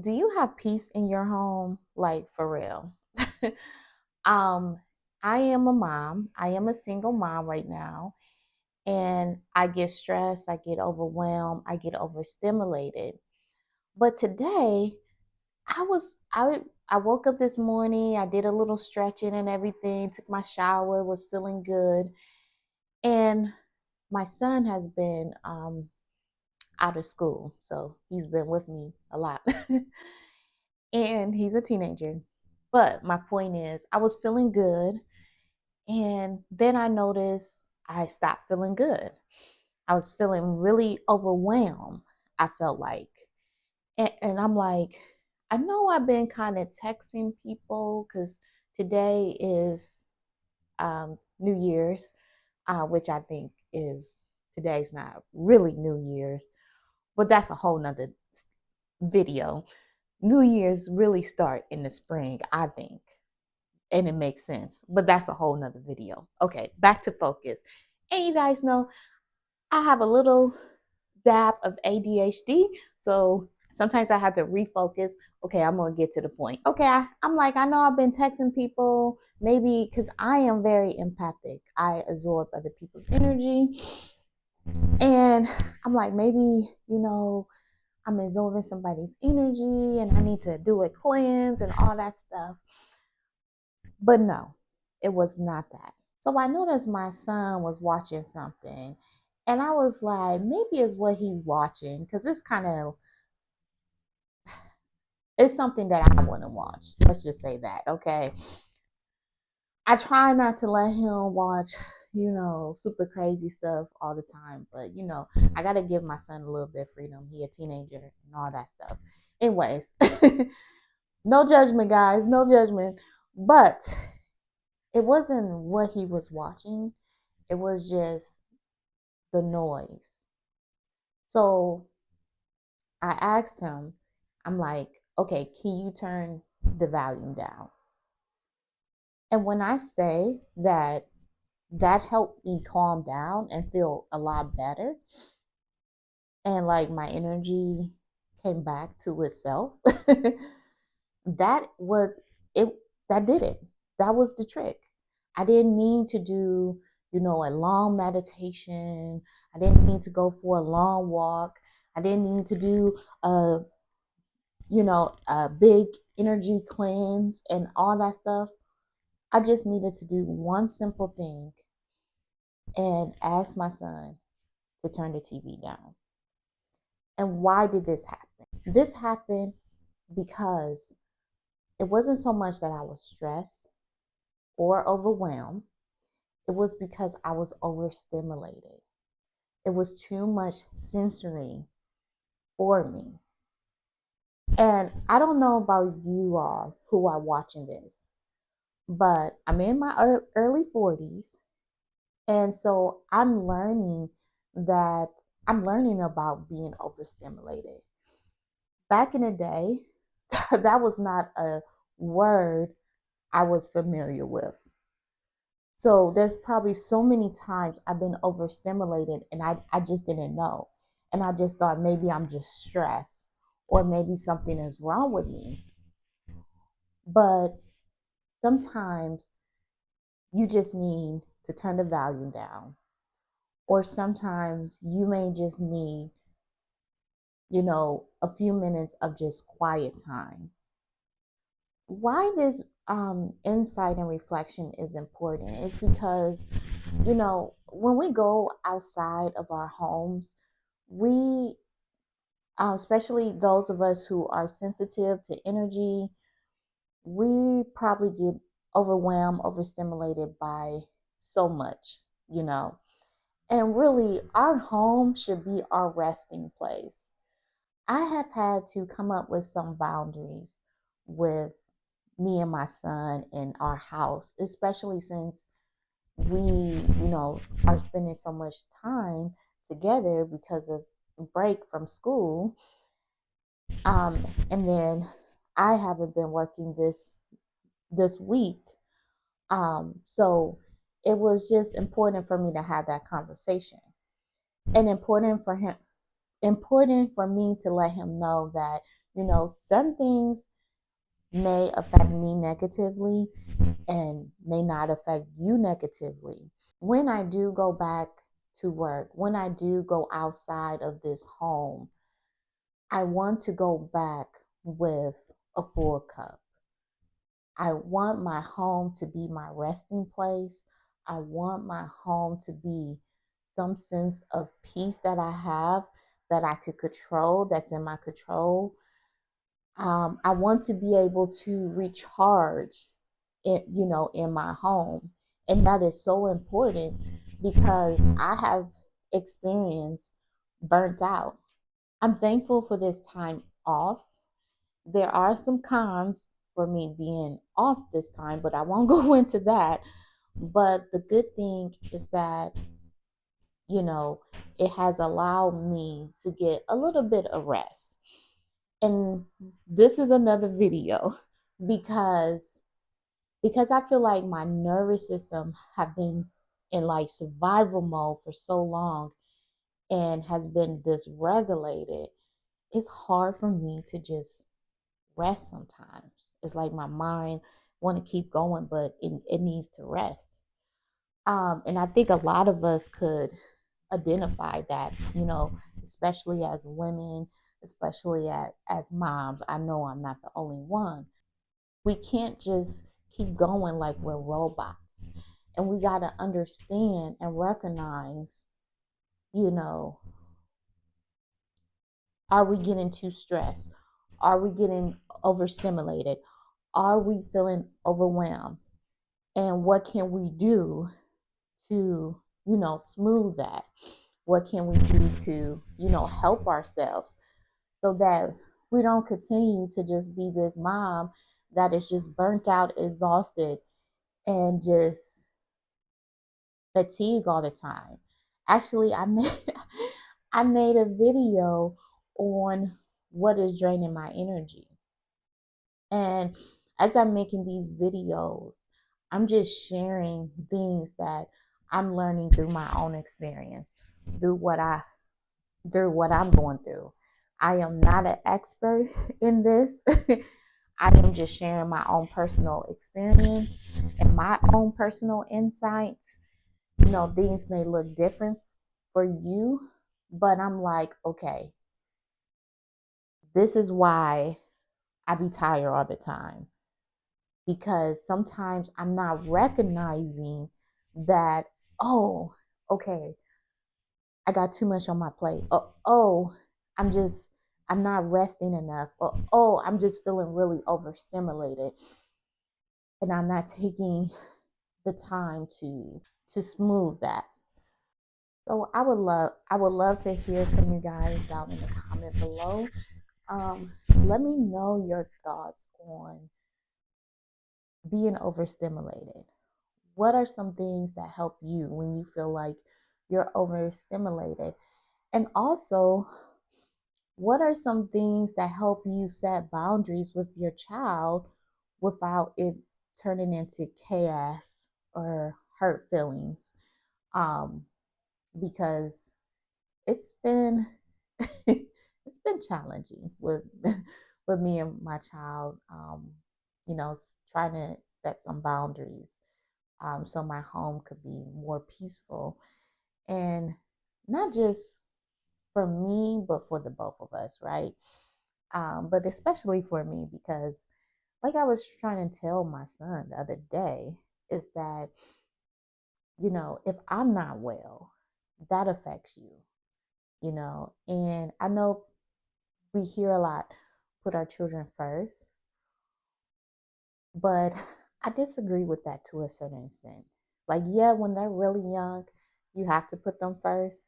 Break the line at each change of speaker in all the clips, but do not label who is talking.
Do you have peace in your home? Like for real? um, I am a mom. I am a single mom right now, and I get stressed, I get overwhelmed, I get overstimulated. But today, I woke up this morning, I did a little stretching and everything, took my shower, was feeling good, and my son has been out of school, so he's been with me a lot. And he's a teenager. But my point is, I was feeling good, and then I noticed I stopped feeling good. I was feeling really overwhelmed, I felt like. And I'm like, I know I've been kind of texting people because today is New Year's, which I think is today's not really New Year's, but that's a whole nother video. New Year's really start in the spring, I think, and it makes sense. But that's a whole nother video. Okay, back to focus. And you guys know I have a little dab of ADHD, so sometimes I have to refocus. Okay, I'm gonna get to the point. Okay, I'm like, I know I've been texting people, maybe because I am very empathic. I absorb other people's energy, and I'm like, maybe I'm absorbing somebody's energy, and I need to do a cleanse and all that stuff. But no, it was not that. So I noticed my son was watching something, and I was like, maybe it's what he's watching because it's something that I want to watch. Let's just say that, okay? I try not to let him watch, super crazy stuff all the time, but I got to give my son a little bit of freedom. He a teenager and all that stuff. Anyways, no judgment, guys, no judgment. But it wasn't what he was watching. It was just the noise. So I asked him, I'm like, okay, can you turn the volume down? And when I say that, that helped me calm down and feel a lot better. And like my energy came back to itself. that was it. That did it. That was the trick. I didn't need to do, a long meditation. I didn't need to go for a long walk. I didn't need to do a big energy cleanse and all that stuff. I just needed to do one simple thing and ask my son to turn the TV down. And why did this happen? This happened because it wasn't so much that I was stressed or overwhelmed. It was because I was overstimulated. It was too much sensory for me. And I don't know about you all who are watching this, but I'm in my early 40s. And so that I'm learning about being overstimulated. Back in the day, that was not a word I was familiar with. So there's probably so many times I've been overstimulated and I just didn't know. And I just thought maybe I'm just stressed or maybe something is wrong with me. But sometimes you just need to turn the volume down. Or sometimes you may just need, a few minutes of just quiet time. Why this insight and reflection is important is because, when we go outside of our homes, we, especially those of us who are sensitive to energy, we probably get overwhelmed, overstimulated by so much, you know. And really, our home should be our resting place. I have had to come up with some boundaries with me and my son in our house, especially since we, are spending so much time together because of break from school. And then I haven't been working this week. So it was just important for me to have that conversation and important for me to let him know that, Certain things may affect me negatively and may not affect you negatively. When I do go back to work, when I do go outside of this home, I want to go back with a full cup. I want my home to be my resting place. I want my home to be some sense of peace that I have, that I could control, that's in my control. I want to be able to recharge in my home. And that is so important because I have experienced burnt out. I'm thankful for this time off. There are some cons for me being off this time, but I won't go into that. But the good thing is that, you know, it has allowed me to get a little bit of rest. And this is another video because I feel like my nervous system have been in like survival mode for so long and has been dysregulated. It's hard for me to just rest sometimes. It's like my mind want to keep going, but it needs to rest. And I think a lot of us could identify that, especially as women, especially as moms. I know I'm not the only one. We can't just keep going like we're robots. And we got to understand and recognize, you know, are we getting too stressed? Are we getting overstimulated? Are we feeling overwhelmed? And what can we do to, smooth that? What can we do to, help ourselves so that we don't continue to just be this mom that is just burnt out, exhausted, and just fatigued all the time. Actually, I made I made a video on what is draining my energy. And as I'm making these videos, I'm just sharing things that I'm learning through my own experience, through what I'm going through. I am not an expert in this. I am just sharing my own personal experience and my own personal insights. Things may look different for you, but I'm like, okay, this is why I be tired all the time. Because sometimes I'm not recognizing that, oh, okay, I got too much on my plate. I'm just, I'm not resting enough. I'm just feeling really overstimulated. And I'm not taking the time to smooth that. So I would love to hear from you guys down in the comment below. Um, Let me know your thoughts on being overstimulated. What are some things that help you when you feel like you're overstimulated? And also, what are some things that help you set boundaries with your child without it turning into chaos or hurt feelings? Um, because it's been it's been challenging with with me and my child. Trying to set some boundaries so my home could be more peaceful, and not just for me, but for the both of us, right? But especially for me because, like I was trying to tell my son the other day, is that if I'm not well, that affects you, and I know we hear a lot, put our children first, but I disagree with that to a certain extent. Like, yeah, when they're really young, you have to put them first.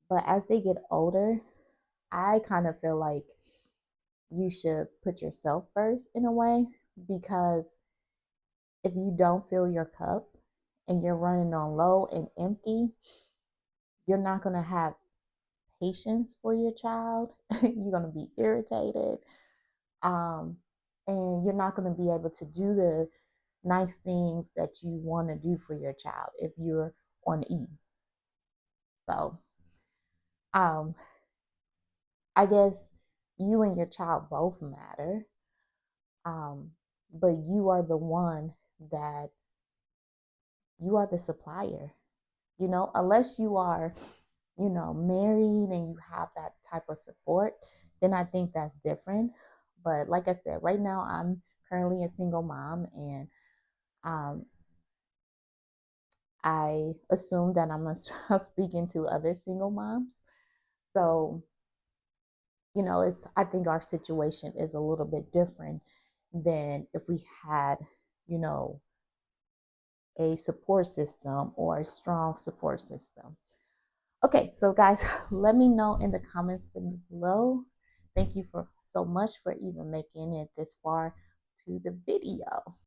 But as they get older, I kind of feel like you should put yourself first in a way, because if you don't fill your cup and you're running on low and empty, you're not going to have patience for your child. You're going to be irritated. Um, and you're not going to be able to do the nice things that you want to do for your child if you're on E. So, um, I guess, you and your child both matter. Um, but you are the one that you are the supplier. Unless you are, married and you have that type of support, then I think that's different. But like I said, right now I'm currently a single mom, and um, I assume that I'm speaking to other single moms. So, it's I think our situation is a little bit different than if we had, you know, a support system or a strong support system. Okay, so guys, let me know in the comments below. Thank you for so much for even making it this far to the video.